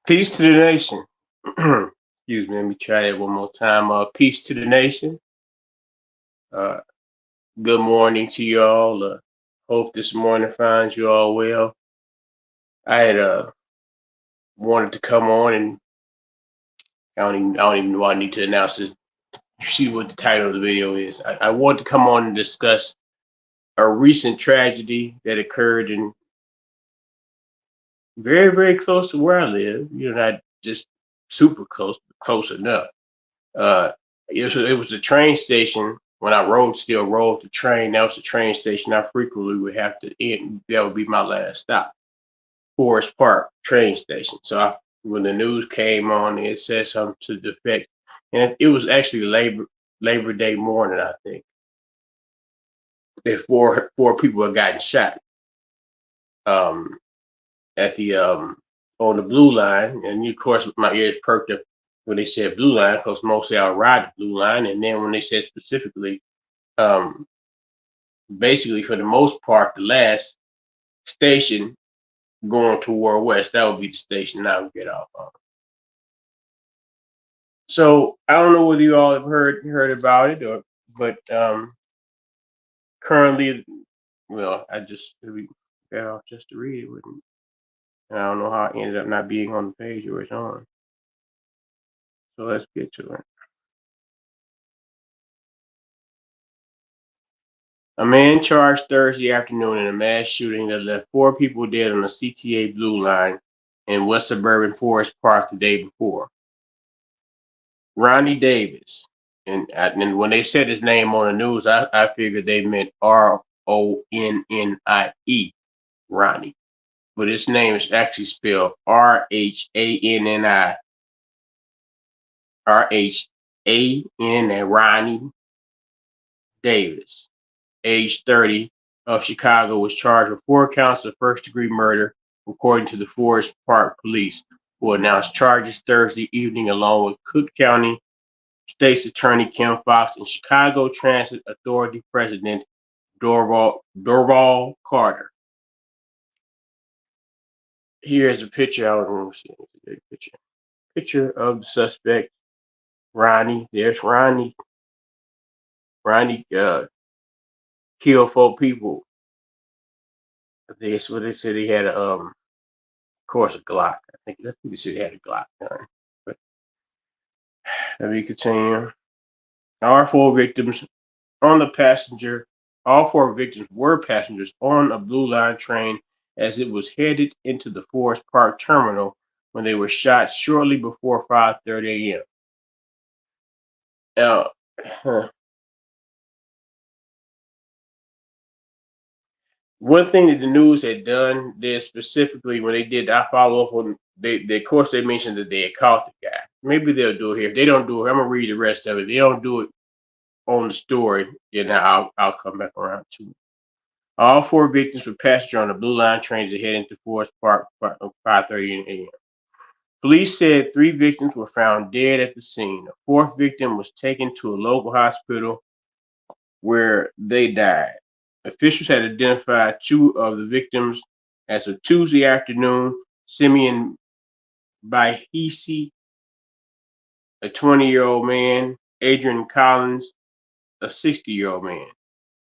Peace to the nation. Excuse me. Let me try that one more time. Peace to the nation. Uh, Good morning to you all. Hope this morning finds you all well. I had wanted to come on, and I don't even know why I need to announce this. See what the title of the video is. I want to come on and discuss a recent tragedy that occurred in very close to where I live. Not just super close, but close enough. Uh, it was a train station when I still rode the train. That was the train station I frequently would have to end. That would be my last stop. Forest Park train station. So when the news came on, it said something to the effect, and it was actually Labor Day morning, I think, that four people had gotten shot um, at the on the blue line, and of course my ears perked up when they said blue line, because mostly I ride the blue line, and then when they said specifically, um, basically for the most part, the last station going toward west, that would be the station I would get off on. So I don't know whether you all have heard about it, but currently, well, I just we got off just to read it, and I don't know how it ended up not being on the page where it's on. So let's get to it. A man charged Thursday afternoon in a mass shooting that left four people dead on the CTA Blue Line in West Suburban Forest Park the day before. Ronnie Davis. And when they said his name on the news, I figured they meant Ronnie, Ronnie. But his name is actually spelled Rhanni, Ronnie Davis, age 30, of Chicago, was charged with 4 counts of first degree murder, according to the Forest Park police, who announced charges Thursday evening along with Cook County State's Attorney Kim Foxx and Chicago Transit Authority President Dorval Carter. Here's a picture. I don't know. See a picture. Picture of the suspect, Ronnie. There's Ronnie. Ronnie killed 4 people. I think that's what they said. He had of course, a Glock. They said he had a Glock gun. But let me continue. All four victims on the passenger. All 4 victims were passengers on a Blue Line train as it was headed into the Forest Park terminal when they were shot shortly before 5:30 a.m. Now, one thing that the news had did specifically when they did, I follow up on they of course they mentioned that they had caught the guy. Maybe they'll do it here. If they don't do it, I'm gonna read the rest of it. If they don't do it on the story, then I'll come back around to it. All 4 victims were passengers on the Blue Line trains that heading to Forest Park at 5:30 a.m. Police said 3 victims were found dead at the scene. A fourth victim was taken to a local hospital where they died. Officials had identified 2 of the victims as of Tuesday afternoon: Simeon Bahisi, a 20-year-old man; Adrian Collins, a 60-year-old man.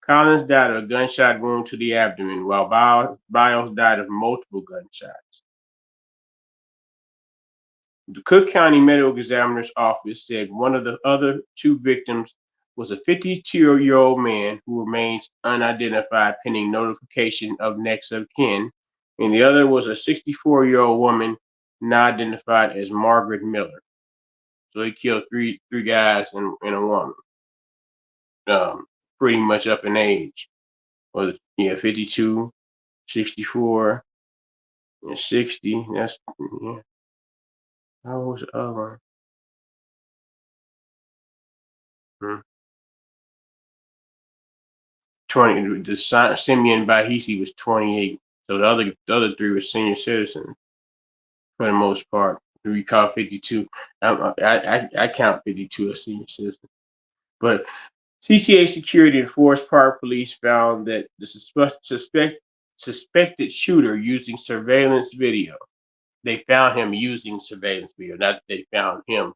Collins died of a gunshot wound to the abdomen, while Biles died of multiple gunshots. The Cook County Medical Examiner's Office said one of the other 2 victims was a 52-year-old man who remains unidentified pending notification of next of kin, and the other was a 64-year-old woman not identified as Margaret Miller. So he killed three guys and a woman, um, pretty much up in age. Was yeah, 52, 64, and 60. That's yeah. How was the other one? Hmm. 20. Simeon Bahisi was 28. So the other 3 were senior citizens for the most part. We call 52. I count 52 as senior citizens. But CTA security and Forest Park police found that the suspected shooter using surveillance video. they found him using surveillance video, not that they found him,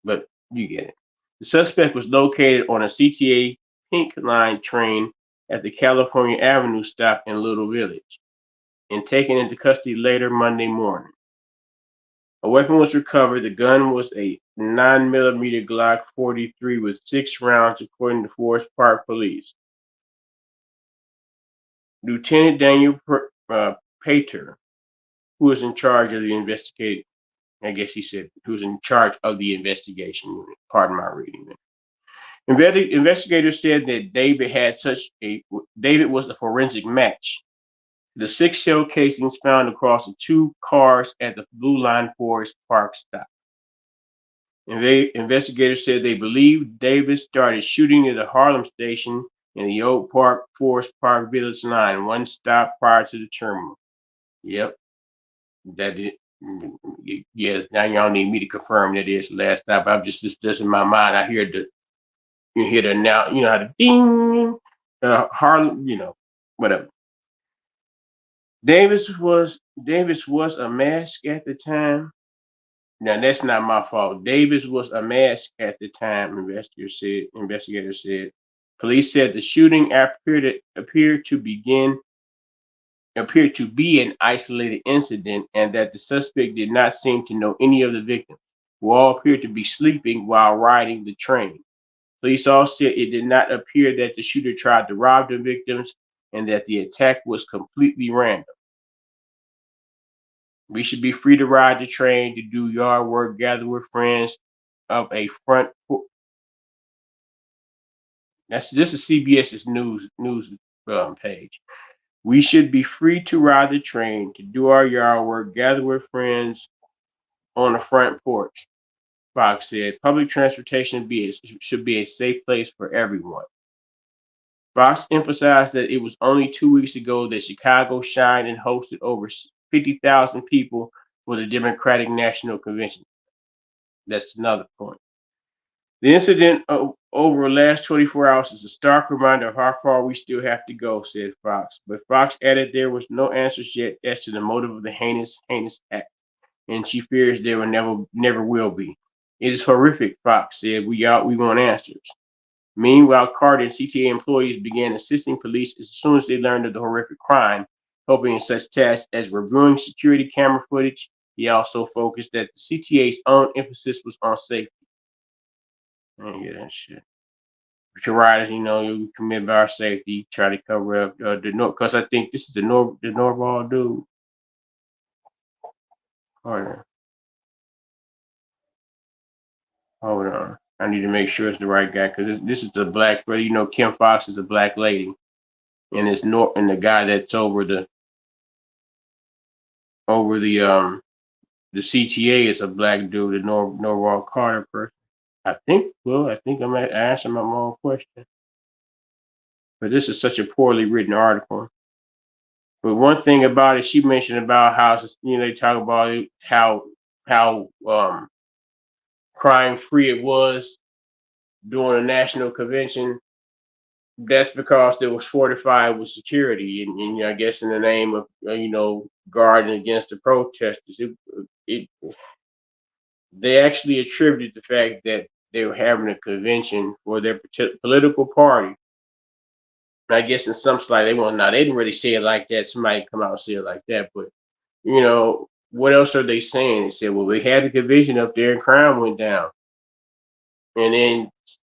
but you get it. The suspect was located on a CTA Pink Line train at the California Avenue stop in Little Village and taken into custody later Monday morning. A weapon was recovered. The gun was a 9mm Glock 43 with 6 rounds, according to Forest Park Police. Lieutenant Daniel Pater, who was in charge of the investigation, I guess he said, who was in charge of the investigation unit. Pardon my reading. Investigators said that David was a forensic match. The 6 shell casings found across the 2 cars at the Blue Line Forest Park stop. Investigators said they believe Davis started shooting at the Harlem station in the Oak Park Forest Park Village line, one stop prior to the terminal. Yep, that is. Yes, now y'all need me to confirm that is the last stop. I'm just in my mind. I hear you hear the now, you know how the ding, Harlem, whatever. Davis was a mask at the time. Now that's not my fault. Davis was a mask at the time. Investigators said. Police said the shooting appeared to be an isolated incident, and that the suspect did not seem to know any of the victims, who all appeared to be sleeping while riding the train. Police also said it did not appear that the shooter tried to rob the victims, and that the attack was completely random. We should be free to ride the train, to do yard work, gather with friends of a front. This is CBS's news page. We should be free to ride the train, to do our yard work, gather with friends on the front porch. Fox said public transportation should be a safe place for everyone. Fox emphasized that it was only 2 weeks ago that Chicago shined and hosted over 50,000 people for the Democratic National Convention. That's another point. The incident over the last 24 hours is a stark reminder of how far we still have to go, said Fox. But Fox added there was no answers yet as to the motive of the heinous act, and she fears there will never will be. It is horrific, Fox said. We want answers. Meanwhile, Carter and CTA employees began assisting police as soon as they learned of the horrific crime, helping in such tasks as reviewing security camera footage. He also focused that the CTA's own emphasis was on safety. I didn't hear that shit. But your riders, you commit by our safety, try to cover up the North, because I think this is the Norval dude. Hold on. I need to make sure it's the right guy because this is the black. Kim Fox is a black lady, and and the guy that's over the CTA is a black dude, the Norval Carter person. I think. Well, I think I'm asking my own question, but this is such a poorly written article. But one thing about it, she mentioned about how they talk about how crime free it was during the national convention. That's because it was fortified with security, and I guess in the name of guarding against the protesters. It They actually attributed the fact that they were having a convention for their political party. I guess in some slide they want now they didn't really say it like that. Somebody come out and say it like that, but what else are they saying? They said, well, we had the convention up there and crime went down, and then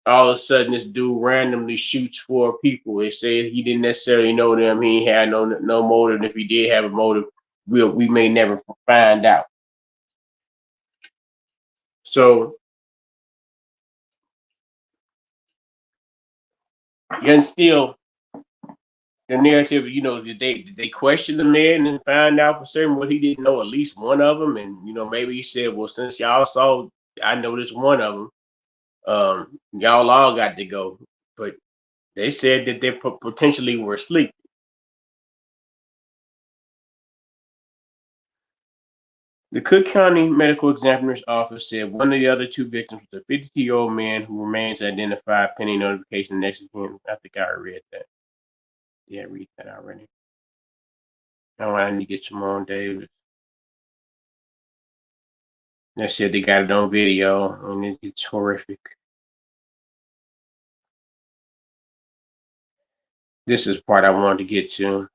all of a sudden this dude randomly shoots 4 people. They say he didn't necessarily know them. He had no motive. And if he did have a motive, we may never find out. So and still the narrative, did they question the man and find out for certain what he didn't know at least one of them, and maybe he said, well, since y'all saw, I noticed one of them. Y'all all got to go, but they said that they potentially were asleep. The Cook County Medical Examiner's Office said one of the other 2 victims was a 52-year-old man who remains identified pending notification next to him. I think I read that. Yeah, I read that already. Now I need to get some more on Davis. They said they got it on video, and it's horrific. This is the part I wanted to get to.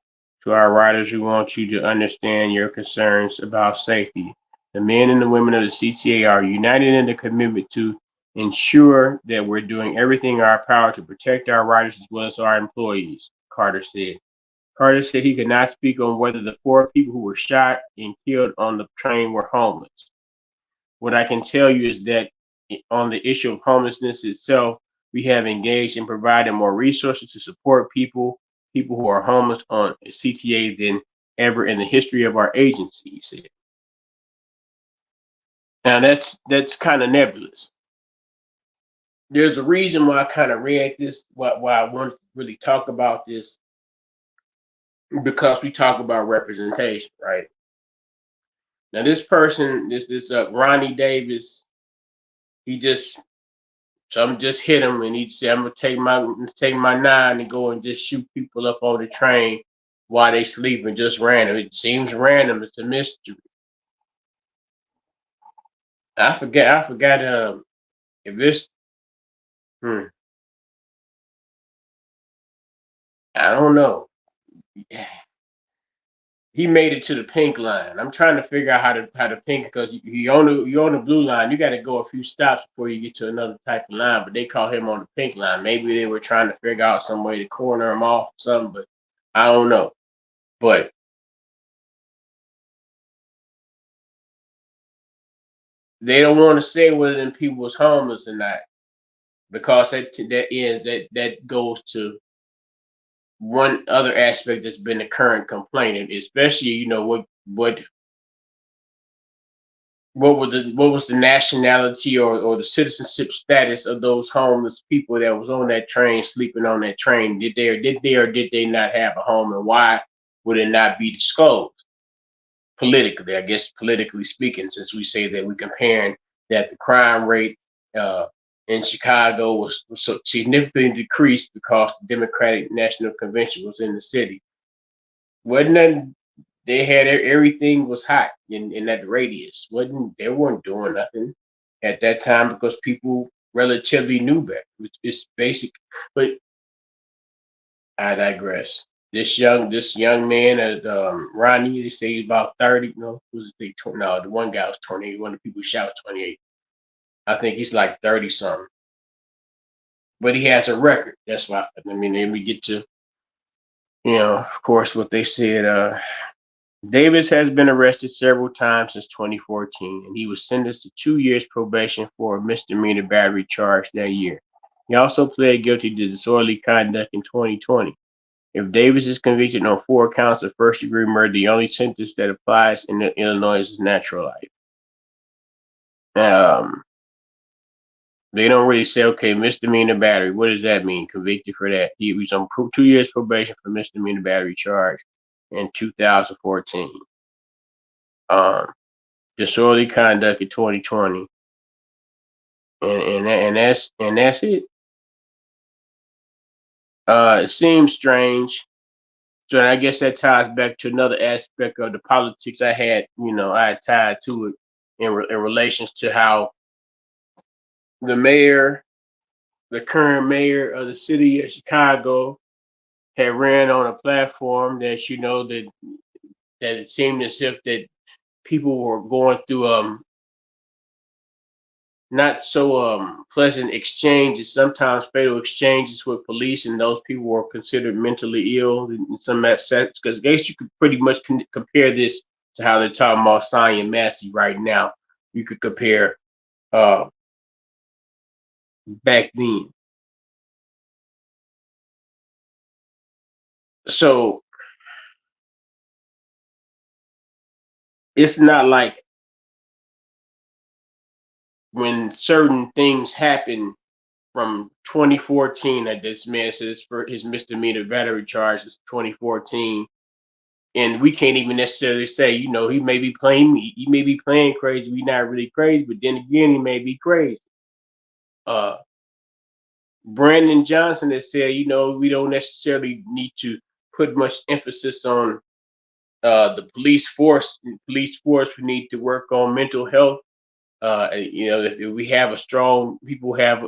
To our riders, we want you to understand your concerns about safety. The men and the women of the CTA are united in the commitment to ensure that we're doing everything in our power to protect our riders as well as our employees, Carter said. Carter said he could not speak on whether the four people who were shot and killed on the train were homeless. What I can tell you is that on the issue of homelessness itself, we have engaged in providing more resources to support people who are homeless on CTA than ever in the history of our agency, he said. Now that's kind of nebulous. There's a reason why I kind of read this, why I wanted to really talk about this, because we talk about representation, right? Now this person, this Ronnie Davis, he just some just hit him, and he said, "I'm gonna take my nine and go and just shoot people up on the train while they sleeping, just random." It seems random. It's a mystery. I forgot. If this, hmm, I don't know. He made it to the pink line. I'm trying to figure out how to pink, because you on the blue line. You got to go a few stops before you get to another type of line. But they call him on the pink line. Maybe they were trying to figure out some way to corner him off or something. But I don't know. But they don't want to say whether them people was homeless or not, because that goes to one other aspect that's been the current complaint, and especially what was the nationality or the citizenship status of those homeless people that was on that train, sleeping on that train. Did they not have a home, and why would it not be disclosed politically? I guess politically speaking, since we say that we're comparing that the crime rate uh, in Chicago was so significantly decreased because the Democratic National Convention was in the city. Wasn't that they had everything was hot in that radius. Wasn't They weren't doing nothing at that time because people relatively knew better. It's basic, but I digress. This young man, Ronnie, they say he's about 30. No, who's it? No, the one guy was 28. One of the people who shot was 28. I think he's like 30 something, but he has a record. That's why. I mean, then we get to of course, what they said. Davis has been arrested several times since 2014, and he was sentenced to 2 years probation for a misdemeanor battery charge that year. He also pled guilty to disorderly conduct in 2020. If Davis is convicted on 4 counts of first-degree murder, the only sentence that applies in Illinois is natural life. Um, they don't really say, okay, misdemeanor battery. What does that mean? Convicted for that? He was on 2 years probation for misdemeanor battery charge in 2014. Um, Disorderly conduct in 2020, and that's it. It seems strange. So I guess that ties back to another aspect of the politics I had tied to it in relations to how the mayor, the current mayor of the city of Chicago, had ran on a platform that it seemed as if that people were going through not so pleasant exchanges, sometimes fatal exchanges with police, and those people were considered mentally ill in some aspects. Because I guess you could pretty much compare this to how they're talking about Sonya Massey right now. You could compare uh, back then. So it's not like when certain things happen from 2014 that this man says for his misdemeanor battery charge is 2014, and we can't even necessarily say, he may be playing crazy. We're not really crazy, but then again, he may be crazy. Uh, Brandon Johnson has said, we don't necessarily need to put much emphasis on the police force. In police force, we need to work on mental health If we have a strong people have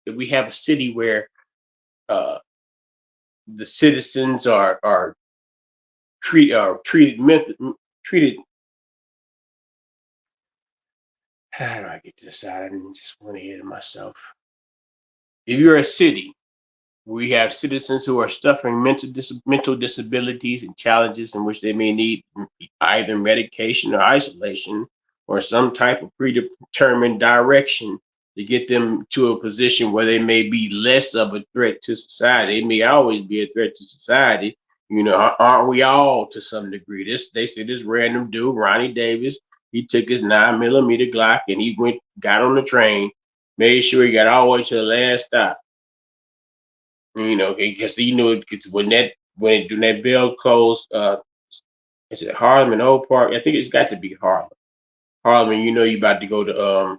if we have a city where uh, the citizens are treated. How do I get to the side? I didn't just want to hear to myself. If you're a city, we have citizens who are suffering mental disabilities and challenges in which they may need either medication or isolation or some type of predetermined direction to get them to a position where they may be less of a threat to society. They may always be a threat to society. Aren't we all to some degree? They say this random dude, Ronnie Davis, he took his 9 millimeter Glock and he got on the train, made sure he got all the way to the last stop. Because when that bill closed, is it Harlem and Old Park? I think it's got to be Harlem. Harlem, you about to go to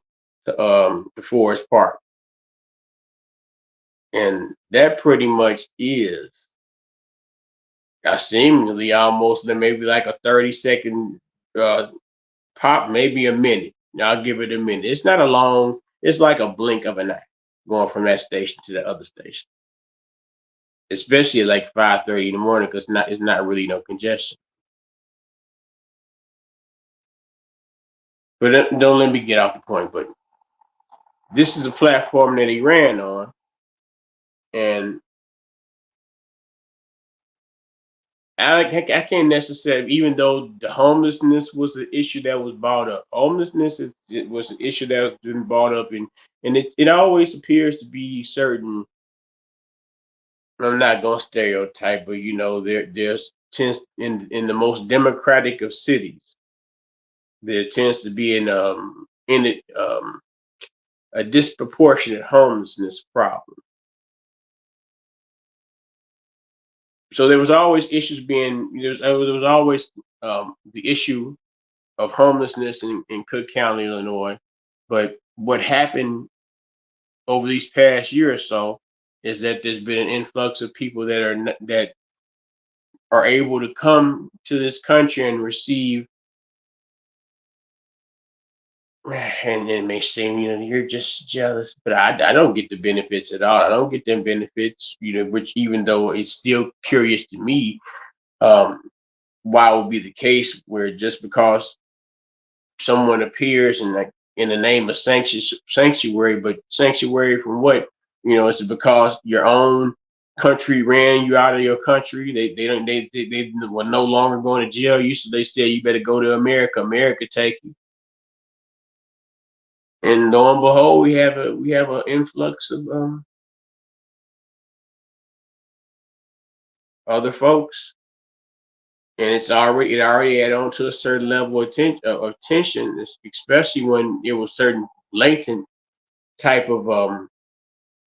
Forest Park, and that pretty much is seemingly almost maybe like a 30-second uh, pop, maybe a minute. Now I'll give it a minute. It's not a long. It's like a blink of an eye going from that station to the other station, especially at like 5:30 in the morning because it's not really no congestion. But don't let me get off the point. But this is a platform that he ran on, and I can't necessarily, even though the homelessness was an issue that was brought up. Homelessness it was an issue that was been brought up, and it always appears to be certain. I'm not gonna stereotype, but there's tends in the most democratic of cities, there tends to be in it a disproportionate homelessness problem. So there was always issues being there was always the issue of homelessness in Cook County, Illinois. But what happened over these past year or so is that there's been an influx of people that are able to come to this country and receive. And it may seem, you're just jealous, but I don't get the benefits at all. I don't get them benefits, which even though it's still curious to me, um, why would be the case where just because someone appears in the name of sanctuary, but sanctuary from what? It's because your own country ran you out of your country. They don't they were no longer going to jail you, so they said you better go to America. America take you. And lo and behold, we have an influx of other folks, and it already add on to a certain level of tension, especially when it was certain latent type of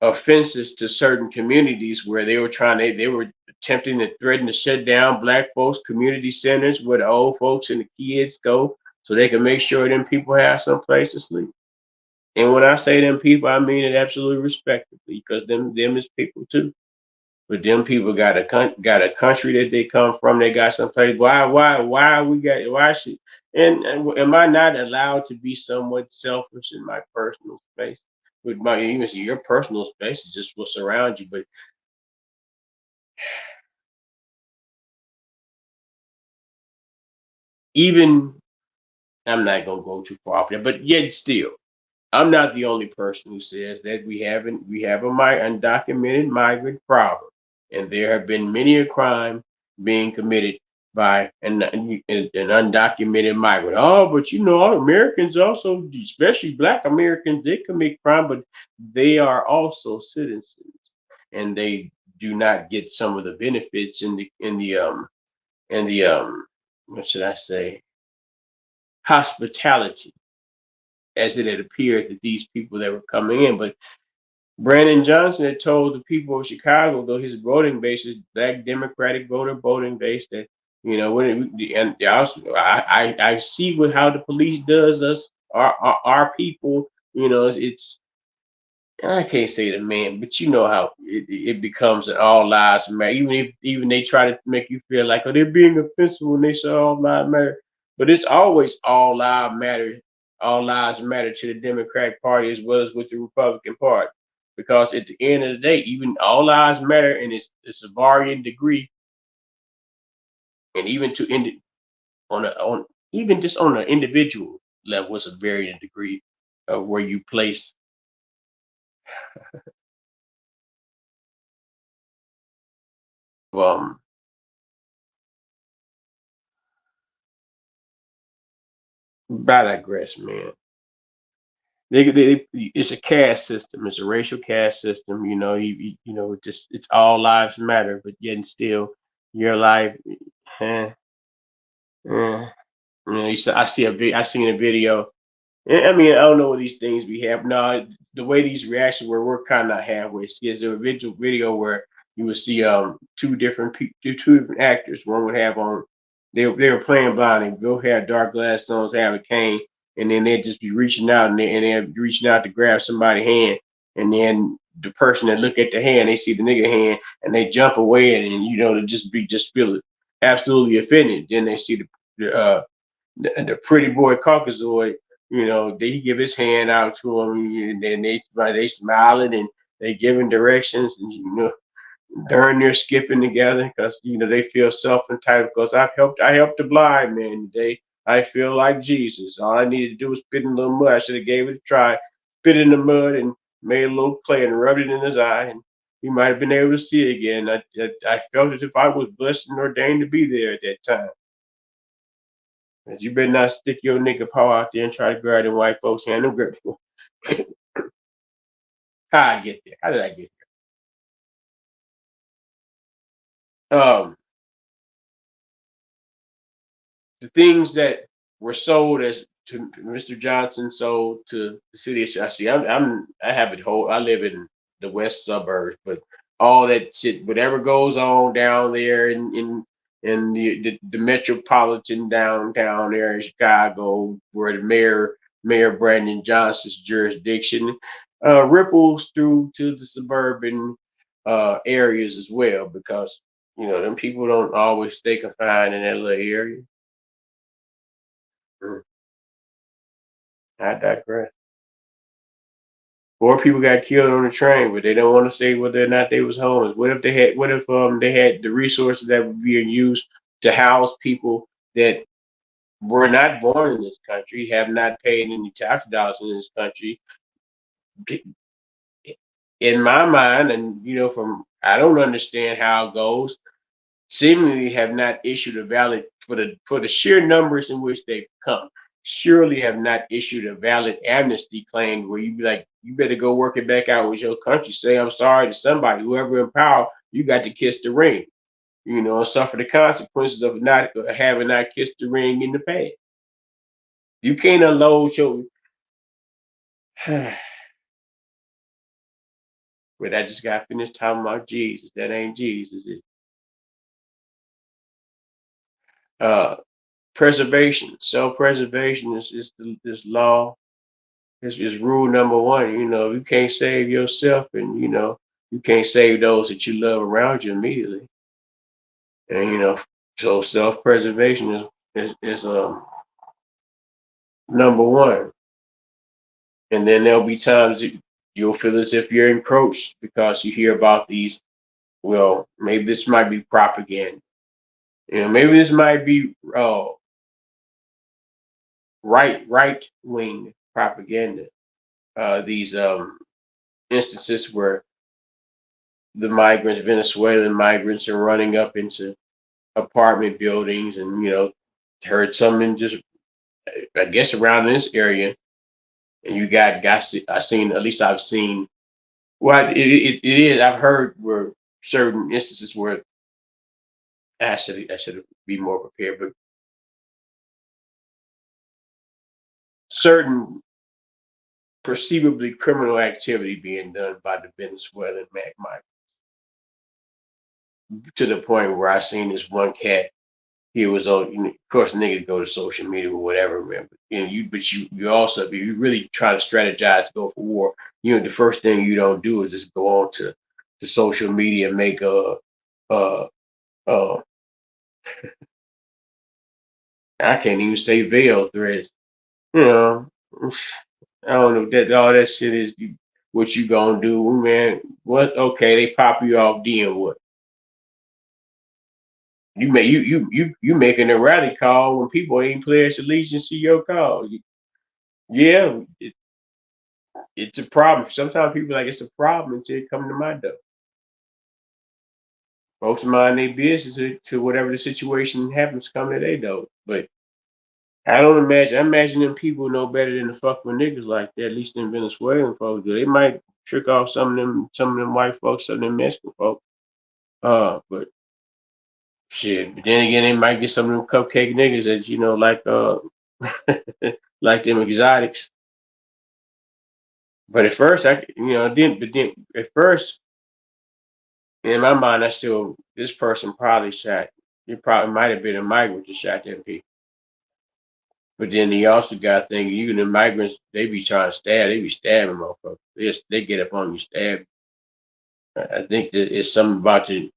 offenses to certain communities where they were attempting to threaten to shut down black folks community centers where the old folks and the kids go so they can make sure them people have some place to sleep. And when I say them people, I mean it absolutely respectively because them is people too. But them people got a country that they come from. They got some place. Why we got why should and am I not allowed to be somewhat selfish in my personal space? With my even see your personal space is just what's around you. But even I'm not gonna go too far off there. But yet still, I'm not the only person who says that we have a undocumented migrant problem, and there have been many a crime being committed by an undocumented migrant. Oh, but all Americans also, especially Black Americans, they commit crime, but they are also citizens, and they do not get some of the benefits in the what should I say, hospitality as it had appeared that these people that were coming in. But Brandon Johnson had told the people of Chicago, though his voting base is Black Democratic voting base, that and also I see how the police does us, our people. It's I can't say the man, but you know how it becomes an all lives matter. Even they try to make you feel like, oh, they're being offensive when they say all lives matter, but it's always all lives matter. all lives matter to the Democratic Party as well as with the Republican Party. Because at the end of the day, even all lives matter, and it's a varying degree, and even on even just on an individual level, it's a varying degree of where you place um I digress, man. It's a caste system. It's a racial caste system. Just it's all lives matter, but yet and still, your life, eh, eh. I seen a video. I mean, I don't know what these things we have. No, the way these reactions were, we're kind of halfway. There's a video where you would see two different actors. One would have on they were playing blind. And both had dark glass stones, have a cane, and then they'd just be reaching out and they'd be reaching out to grab somebody's hand, and then the person that look at the hand, they see the nigga hand, and they jump away, and to just feel absolutely offended. Then they see the pretty boy Caucasoid, he give his hand out to him, and then they smiling and they giving directions, and darn near skipping together because they feel self entitled because I helped the blind man today. I feel like Jesus. All I needed to do was spit in a little mud. I should have gave it a try. Spit in the mud and made a little clay and rubbed it in his eye, and he might have been able to see again. I felt as if I was blessed and ordained to be there at that time. You better not stick your nigga paw out there and try to grab them white folks' hand. Them grip. How I get there? How did I get there? The things that were sold as to Mr. Johnson sold to the city of see. I have it whole. I live in the west suburbs, but all that shit, whatever goes on down there in the metropolitan downtown there in Chicago, where the Mayor Brandon Johnson's jurisdiction ripples through to the suburban areas as well, because them people don't always stay confined in that little area. Mm, I digress. More people got killed on the train, but they don't want to say whether or not they was homeless. What if they had the resources that were being used to house people that were not born in this country, have not paid any tax dollars in this country? In my mind, and from I don't understand how it goes, seemingly have not issued a valid for the sheer numbers in which they've come. Surely have not issued a valid amnesty claim where you be like, you better go work it back out with your country. Say I'm sorry to somebody, whoever in power. You got to kiss the ring, and suffer the consequences of not having not kissed the ring in the past. You can't unload your. But I just got finished talking about Jesus. That ain't Jesus. Uh, Preservation, self-preservation is law. Is rule number one. You can't save yourself, and you can't save those that you love around you immediately. And so self-preservation is number one. And then there'll be times that you'll feel as if you're encroached because you hear about these. Well, maybe this might be propaganda. Maybe this might be right wing propaganda. These instances where the migrants, Venezuelan migrants, are running up into apartment buildings, and heard something just I guess around this area, and you got I seen at least I've seen well it is I've heard where certain instances where I should be more prepared, but certain perceivably criminal activity being done by the Venezuelan migrants, to the point where I seen this one cat. He was on, of course, niggas go to social media or whatever, man. But you also, if you really try to strategize to go for war, the first thing you don't do is just go on to social media and make uh, uh, I can't even say veil threads, you know, I don't know that all that shit is what you gonna do, man. What? Okay, they pop you off. Then what? You making a rally call when people ain't pledged allegiance to your cause. Yeah, it's a problem. Sometimes people like it's a problem until it come to my door. Folks mind their business to whatever the situation happens coming to their door. But I don't imagine. I imagine them people know better than to fuck with niggas like that. At least them Venezuelan folks do. They might trick off some of them white folks, some of them Mexican folks. But shit. But then again, they might get some of them cupcake niggas that like like them exotics. But at first, then at first, in my mind, I still this person probably shot. It probably might have been a migrant that shot them people. But then he also got things. Even the migrants, they be trying to stab. They be stabbing motherfuckers. They get up on you, stab. I think that it's something about the.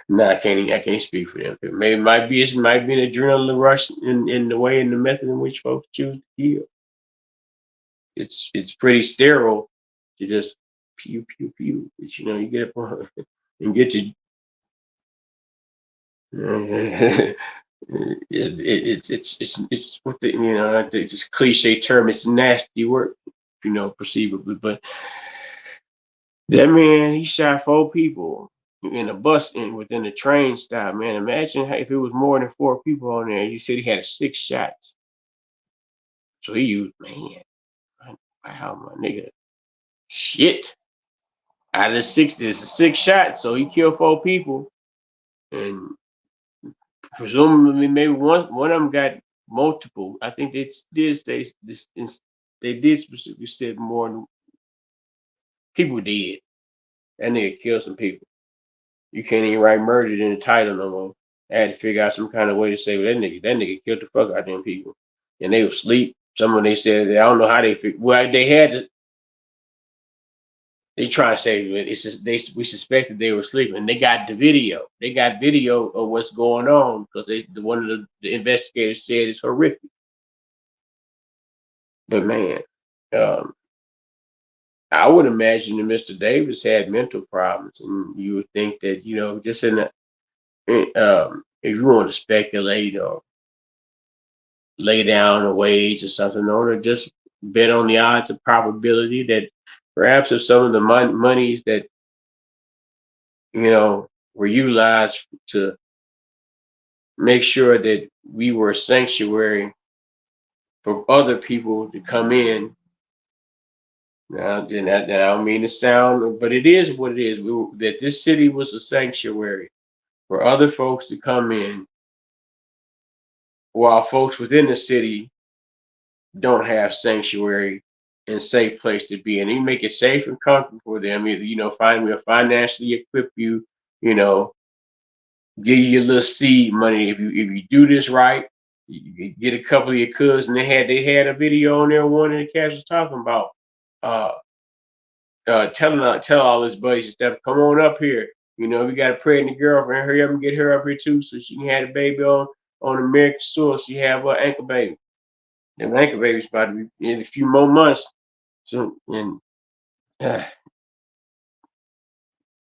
No, I can't speak for them. Maybe it might be an adrenaline rush in the way and the method in which folks choose to kill. It's pretty sterile to just pew pew pew. But, you get up on and get your. It's what the just cliche term. It's nasty work, perceivably. But that man, he shot 4 people in a bus and within the train stop. Man, imagine if it was more than 4 people on there. He said he had 6 shots. So he used man. Wow, my nigga. Shit. Out of the 6, there's a 6 shots. So he killed 4 people, and presumably maybe one of them got multiple. I think they did say this. They did specifically said more than people did. That nigga killed some people. You can't even write murdered in the title no more. I had to figure out some kind of way to say, well, that nigga killed the fuck out of them people, and they were asleep. Some of them they said I don't know how they figured. Well, they had to. They try to say it's just we suspected they were sleeping. And they got the video. They got video of what's going on because one of the investigators said it's horrific. But man, um, I would imagine that Mr. Davis had mental problems, and you would think that just if you want to speculate or lay down a wage or something, or just bet on the odds of probability that perhaps if some of the monies that were utilized to make sure that we were a sanctuary for other people to come in. Now, I don't mean to sound, but it is what it is. That this city was a sanctuary for other folks to come in, while folks within the city don't have sanctuary and safe place to be. And you make it safe and comfortable for them. We'll financially equip you. You know, give you your little seed money if you do this right. You get a couple of your cousins. They had a video on there. One of the cats was talking about uh tell all his buddies and stuff. Come on up here. We got a pregnant girlfriend. Hurry up and get her up here too, so she can have a baby on American soil. She have her ankle baby. The ankle baby's about to be in a few more months. So and uh,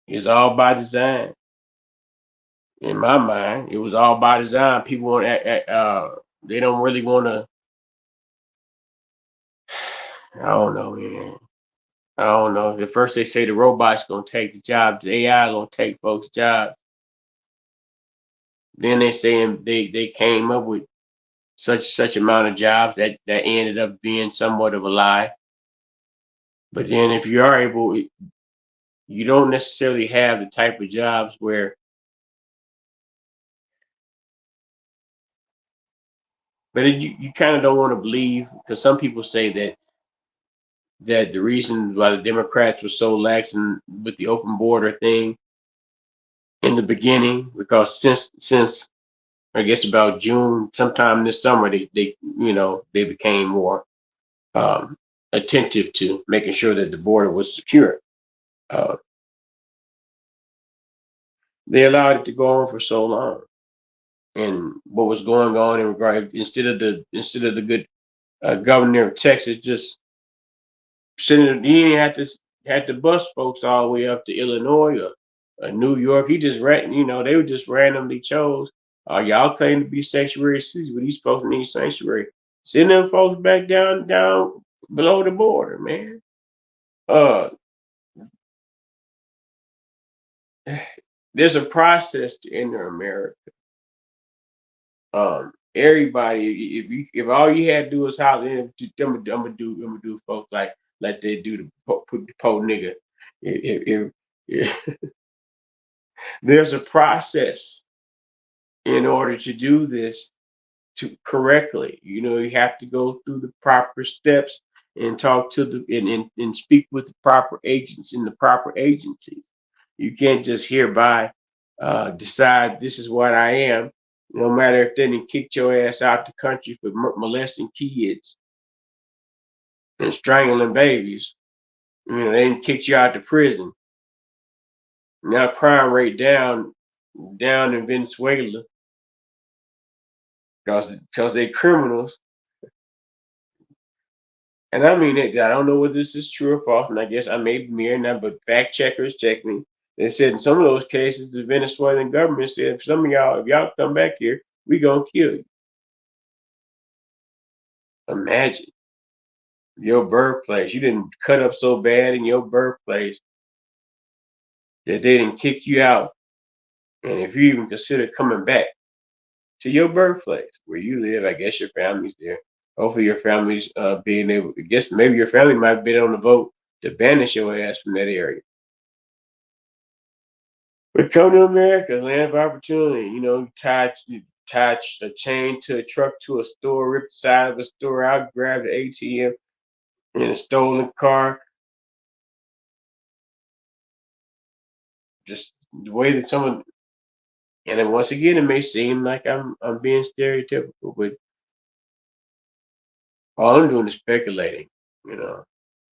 it's all by design. In my mind, it was all by design. People want they don't really want to. I don't know, man. I don't know. At first they say the robots gonna take the job, the AI gonna take folks' jobs. Then they saying they came up with such amount of jobs that ended up being somewhat of a lie. But then if you are able, you don't necessarily have the type of jobs where. But you kind of don't want to believe because some people say that the reason why the Democrats were so lax with the open border thing in the beginning, because since I guess about June, sometime this summer, they became more um, attentive to making sure that the border was secure. Uh, they allowed it to go on for so long, and what was going on in regard instead of the good. governor of Texas just sending. He ain't had to bus folks all the way up to Illinois or New York. He just ran. They were just randomly chose. Y'all claim to be sanctuary cities, but these folks need sanctuary. Send them folks back down below the border, man. Uh, there's a process to enter America. Everybody, if all you had to do was holler in, I'm gonna do folks like they do put the po nigga. If there's a process in order to do this to correctly. You have to go through the proper steps and talk to and speak with the proper agents in the proper agencies. You can't just hereby decide this is what I am. No matter if they didn't kick your ass out the country for molesting kids and strangling babies. They didn't kick you out to prison. Now crime rate down in Venezuela because they criminals. And I mean it. I don't know whether this is true or false, and I guess I may be mere now, but fact checkers check me. They said in some of those cases, the Venezuelan government said, if some of y'all, if y'all come back here, we gonna kill you. Imagine your birthplace. You didn't cut up so bad in your birthplace that they didn't kick you out. And if you even consider coming back to your birthplace where you live, I guess your family's there. Hopefully your family's being able, I guess maybe your family might have been on the vote to banish your ass from that area. But come to America, land of opportunity. Tie a chain to a truck to a store, rip the side of the store out, grab the ATM in a stolen car. Just the way that someone, and then once again, it may seem like I'm being stereotypical, but all I'm doing is speculating. You know,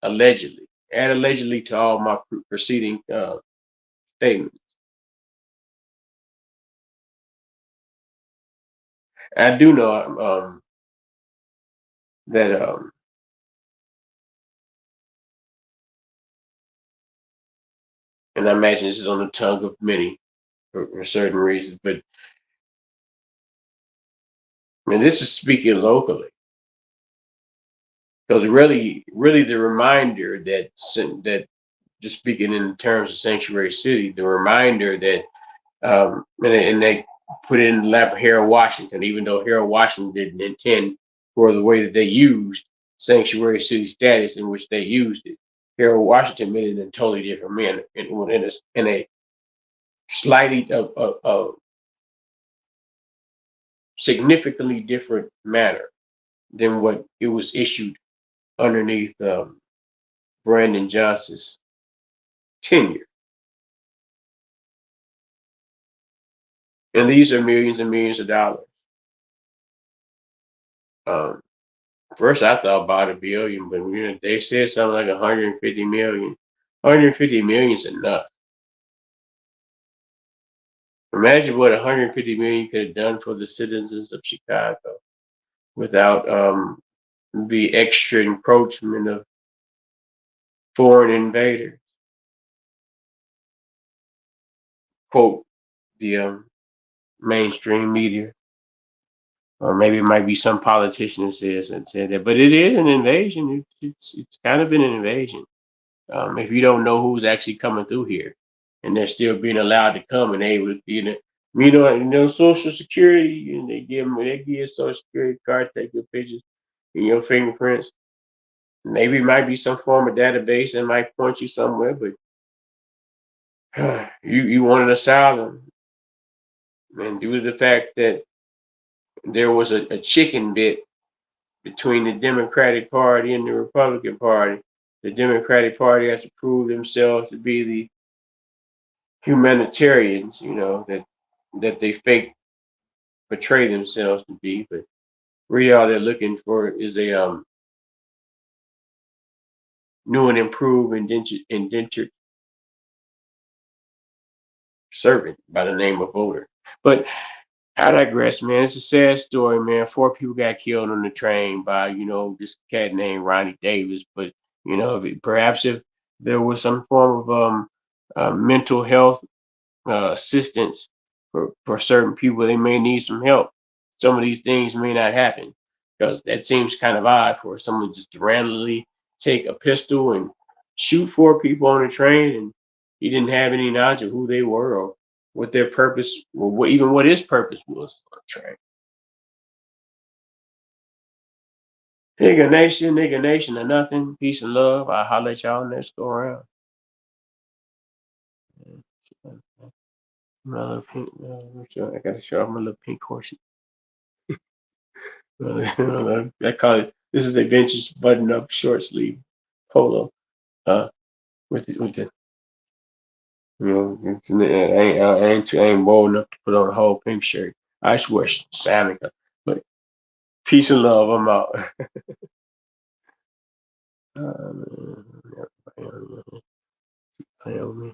allegedly, add allegedly to all my preceding statements. I do know that, and I imagine this is on the tongue of many for certain reasons, but and this is speaking locally, because really the reminder that just speaking in terms of sanctuary city, the reminder that and they put it in the lap of Harold Washington, even though Harold Washington didn't intend for the way that they used sanctuary city status in which they used it. Harold Washington made it in a totally different manner, in a slightly significantly different manner than what it was issued underneath Brandon Johnson's tenure. And these are millions and millions of dollars. Um, First, I thought about a billion, but they said something like 150 million. 150 million is enough. Imagine what 150 million could have done for the citizens of Chicago without the extra encroachment of foreign invaders. Quote the mainstream media, or maybe it might be some politician that said that, but it is an invasion. It's kind of an invasion. If you don't know who's actually coming through here, and they're still being allowed to come, and they would, Social Security, and they give you a Social Security card, take your pictures and your fingerprints. Maybe it might be some form of database that might point you somewhere, but you wanted asylum, and due to the fact that there was a chicken bit between the Democratic Party and the Republican Party, the Democratic Party has to prove themselves to be the humanitarians, that they fake portray themselves to be, but really all they're looking for is a new and improved indentured servant by the name of voter. But I digress, man. It's a sad story, man. 4 people got killed on the train by, this cat named Ronnie Davis. But perhaps if there was some form of mental health assistance for certain people, they may need some help. Some of these things may not happen because that seems kind of odd for someone just to randomly take a pistol and shoot 4 people on the train, and he didn't have any knowledge of who they were or what their purpose, or what his purpose was on the train. Nigga nation, or nothing. Peace and love. I'll holler at y'all next go around. My little pink, I gotta show off my little pink horse. I call it. This is a vintage button-up short sleeve polo. Uh, with the I ain't bold enough to put on a whole pink shirt. I just wear salmon. But peace and love. I'm out. Everybody,